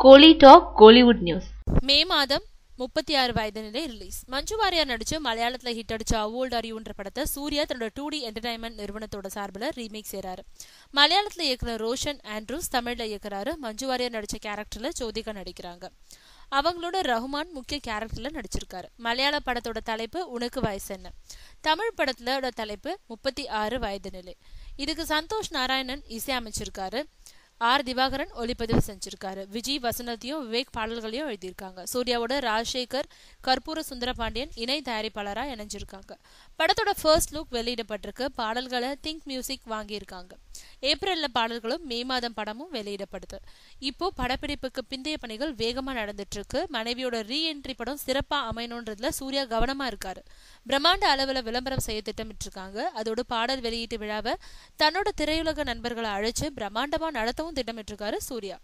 கோலி talk Kollywood news. மே மாதம் 36 வயது நிலை ரிலீஸ். மஞ்சு வாரியார் நடிச்சு மலையாளத்துல ஹிட் அடிச்ச அவோல்ட் அறிவுன்ற படத்தை சூர்யா தன்னோட 2D என்டர்டைன்மெண்ட் நிறுவனத்தோட சார்பில் ரீமேக் செய்றாரு. மலையாளத்துல இயக்குனர் ரோஷன் ஆண்ட்ரூஸ் தமிழ்ல இயக்குறாரு. மஞ்சு வாரியார் நடிச்ச கேரக்டர்ல ஜோதிகா நடிக்கிறாங்க. அவங்களோட ரஹ்மான் முக்கிய கேரக்டர்ல நடிச்சிருக்காரு. மலையாள படத்தோட தலைப்பு உனக்கு வயசு என்ன. தமிழ் படத்தோட தலைப்பு 36 வயது நிலை. இதுக்கு சந்தோஷ் நாராயணன் இசை அமைச்சிருக்காரு. ஆர் திவாகரன் ஒளிப்பதிவு செஞ்சிருக்காரு. விஜய் வசனத்தையும் விவேக் பாடல்களையும் எழுதியிருக்காங்க. சூர்யாவோட ராஜசேகர் கற்பூர சுந்தரபாண்டியன் இணை தயாரிப்பாளரா இணைஞ்சிருக்காங்க. படத்தோட ஃபர்ஸ்ட் லுக் வெளியிடப்பட்டிருக்கு. பாடல்களை திங்க் மியூசிக் வாங்கியிருக்காங்க. ஏப்ரல்ல பாடல்களும் மே மாதம் படமும் வெளியிடப்படுது. இப்போ படப்பிடிப்புக்கு பிந்தைய பணிகள் வேகமா நடந்துட்டு இருக்கு. மனைவியோட ரீஎன்ட்ரி படம் சிறப்பா அமையணுன்றதுல சூர்யா கவனமா இருக்காரு. பிரம்மாண்ட அளவுல விளம்பரம் செய்ய திட்டமிட்டு இருக்காங்க. அதோட பாடல் வெளியீட்டு விழாவை தன்னோட திரையுலக நண்பர்களை அழைச்சு பிரம்மாண்டமா நடத்தவும் திட்டமிட்டிருக்காரு சூர்யா.